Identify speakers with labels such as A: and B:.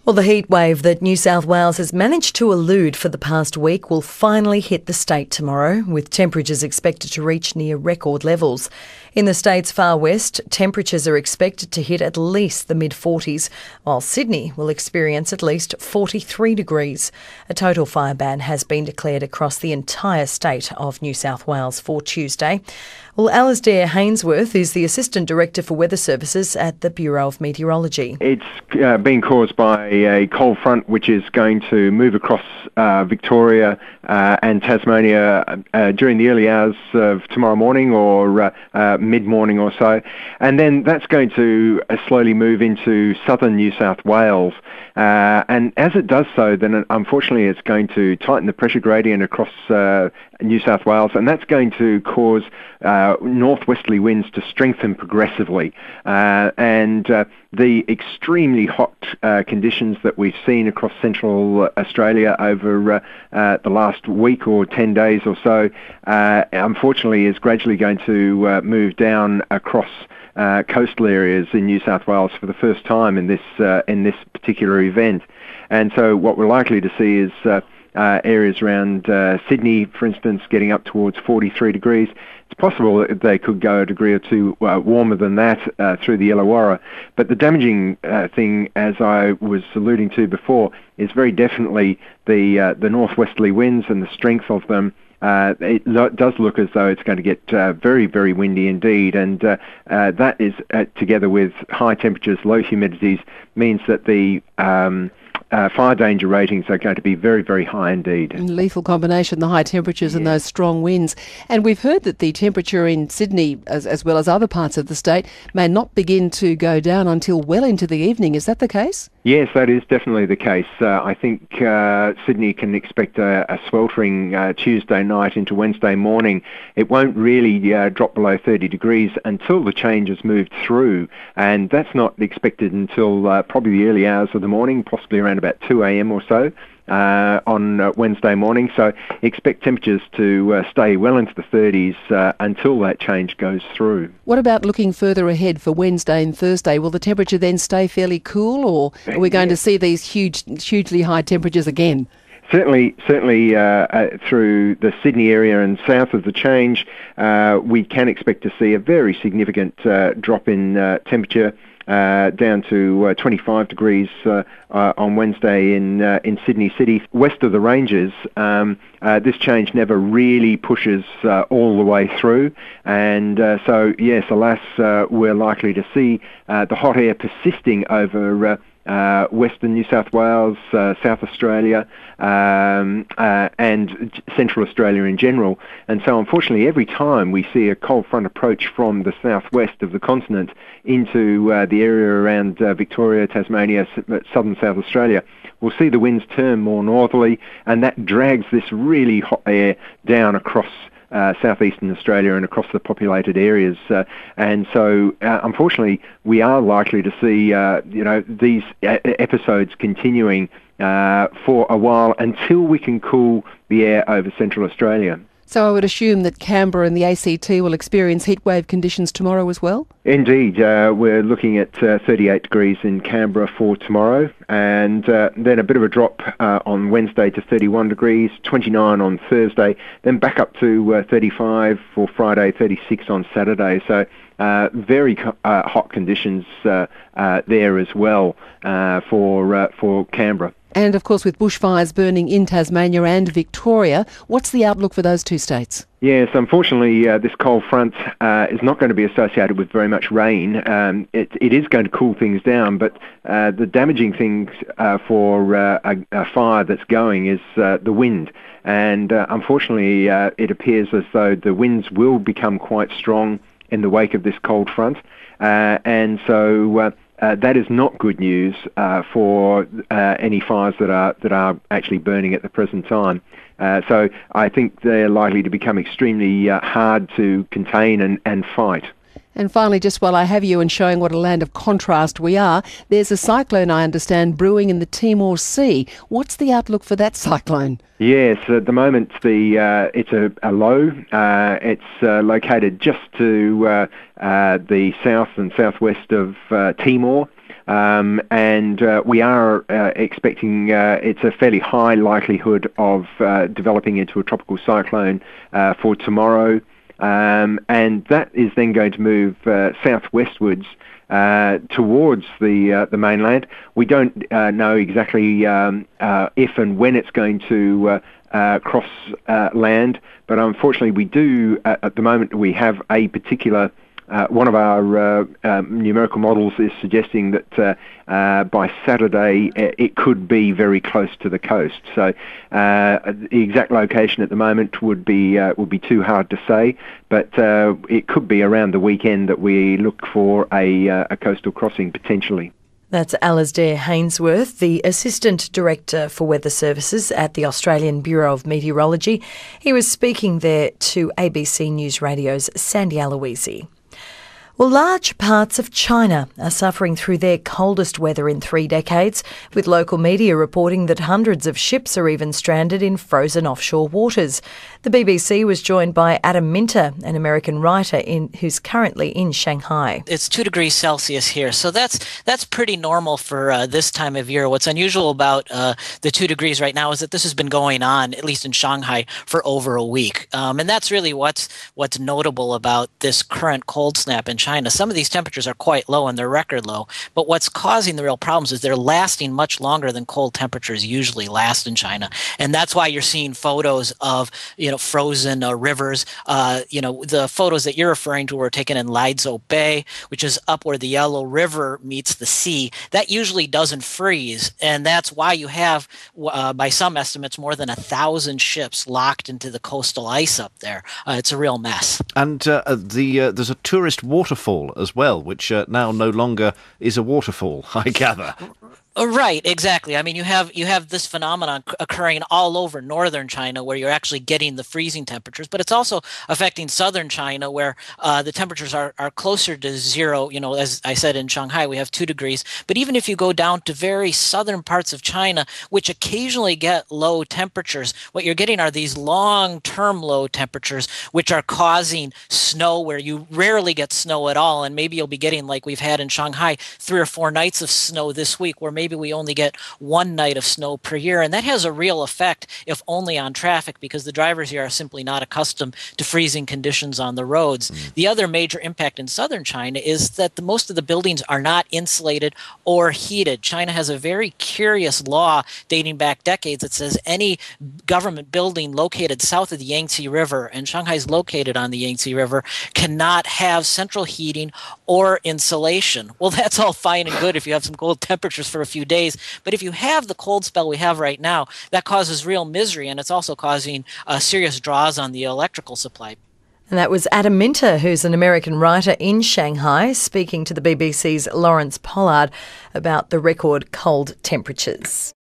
A: Well, the heat wave that New South Wales has managed to elude for the past week will finally hit the state tomorrow, with temperatures expected to reach near record levels. In the state's far west, temperatures are expected to hit at least the mid-40s, while Sydney will experience at least 43 degrees. A total fire ban has been declared across the entire state of New South Wales for Tuesday. Well, Alasdair Hainsworth is the Assistant Director for Weather Services at the Bureau of Meteorology.
B: It's being caused by a cold front which is going to move across Victoria and Tasmania during the early hours of tomorrow morning or mid-morning or so. And then that's going to slowly move into southern New South Wales. And as it does so, then unfortunately it's going to tighten the pressure gradient across New South Wales, and that's going to cause northwesterly winds to strengthen progressively. And the extremely hot conditions that we've seen across central Australia over the last week or 10 days or so, unfortunately is gradually going to move down across coastal areas in New South Wales for the first time in this particular event. And so what we're likely to see is areas around Sydney, for instance, getting up towards 43 degrees. It's possible that they could go a degree or two warmer than that through the Illawarra. But the damaging thing, as I was alluding to before, is very definitely the northwesterly winds and the strength of them. It does look as though it's going to get very, very windy indeed, and that is, together with high temperatures, low humidities, means that the fire danger ratings are going to be very, very high indeed.
C: Lethal combination, the high temperatures and those strong winds. And we've heard that the temperature in Sydney, as well as other parts of the state, may not begin to go down until well into the evening. Is that the case?
B: Yes, that is definitely the case. I think Sydney can expect a sweltering Tuesday night into Wednesday morning. It won't really drop below 30 degrees until the change has moved through, and that's not expected until probably the early hours of the morning, possibly around about 2 a.m. or so. On Wednesday morning, so expect temperatures to stay well into the 30s until that change goes through.
C: What about looking further ahead for Wednesday and Thursday? Will the temperature then stay fairly cool, or are we going to see these hugely high temperatures again?
B: Certainly, through the Sydney area and south of the change, we can expect to see a very significant drop in temperature. Down to 25 degrees on Wednesday in Sydney City. West of the ranges, this change never really pushes all the way through, and so yes, alas, we're likely to see the hot air persisting over Western New South Wales, South Australia, and Central Australia in general. And so unfortunately every time we see a cold front approach from the southwest of the continent into the area around Victoria, Tasmania, southern South Australia, we'll see the winds turn more northerly, and that drags this really hot air down across southeastern Australia and across the populated areas, and so unfortunately we are likely to see these episodes continuing for a while until we can cool the air over Central Australia.
C: So I would assume that Canberra and the ACT will experience heatwave conditions tomorrow as well?
B: Indeed. We're looking at 38 degrees in Canberra for tomorrow, and then a bit of a drop on Wednesday to 31 degrees, 29 on Thursday, then back up to 35 for Friday, 36 on Saturday. So very hot conditions there as well for Canberra.
C: And, of course, with bushfires burning in Tasmania and Victoria, what's the outlook for those two states?
B: Yes, unfortunately, this cold front is not going to be associated with very much rain. It is going to cool things down, but the damaging things for a fire that's going is the wind. And unfortunately, it appears as though the winds will become quite strong in the wake of this cold front. And so that is not good news for any fires that are actually burning at the present time. So I think they're likely to become extremely hard to contain and fight.
C: And finally, just while I have you and showing what a land of contrast we are, there's a cyclone, I understand, brewing in the Timor Sea. What's the outlook for that cyclone?
B: Yes, at the moment it's a low. It's located just to the south and southwest of Timor. and we are expecting it's a fairly high likelihood of developing into a tropical cyclone for tomorrow, and that is then going to move southwestwards towards the mainland. We don't know exactly if and when it's going to cross land, but unfortunately we do, at the moment, we have a particular, one of our numerical models is suggesting that by Saturday it could be very close to the coast. So the exact location at the moment would be too hard to say, but it could be around the weekend that we look for a coastal crossing potentially.
A: That's Alasdair Hainsworth, the Assistant Director for Weather Services at the Australian Bureau of Meteorology. He was speaking there to ABC News Radio's Sandy Aloisi. Well, large parts of China are suffering through their coldest weather in 3 decades, with local media reporting that hundreds of ships are even stranded in frozen offshore waters. The BBC was joined by Adam Minter, an American writer who's currently in Shanghai.
D: It's 2 degrees Celsius here, so that's pretty normal for this time of year. What's unusual about the 2 degrees right now is that this has been going on, at least in Shanghai, for over a week. And that's really what's notable about this current cold snap in China. Some of these temperatures are quite low and they're record low, but what's causing the real problems is they're lasting much longer than cold temperatures usually last in China. And that's why you're seeing photos of, frozen rivers. The photos that you're referring to were taken in Liaozhou Bay, which is up where the Yellow River meets the sea. That usually doesn't freeze, and that's why you have, by some estimates, more than 1,000 ships locked into the coastal ice up there. It's a real mess.
E: And there's a tourist waterfall as well, which now no longer is a waterfall, I gather.
D: Right, exactly. I mean, you have this phenomenon occurring all over northern China where you're actually getting the freezing temperatures, but it's also affecting southern China where the temperatures are closer to zero. As I said, in Shanghai, we have 2 degrees. But even if you go down to very southern parts of China, which occasionally get low temperatures, what you're getting are these long-term low temperatures, which are causing snow where you rarely get snow at all. And maybe you'll be getting, like we've had in Shanghai, 3 or 4 nights of snow this week, where maybe we only get 1 night of snow per year. And that has a real effect, if only on traffic, because the drivers here are simply not accustomed to freezing conditions on the roads. The other major impact in southern China is that most of the buildings are not insulated or heated. China has a very curious law dating back decades that says any government building located south of the Yangtze River, and Shanghai's located on the Yangtze River, cannot have central heating or insulation. Well, that's all fine and good if you have some cold temperatures for a few days, but if you have the cold spell we have right now, that causes real misery, and it's also causing serious draws on the electrical supply.
A: And that was Adam Minter, who's an American writer in Shanghai, speaking to the BBC's Lawrence Pollard about the record cold temperatures.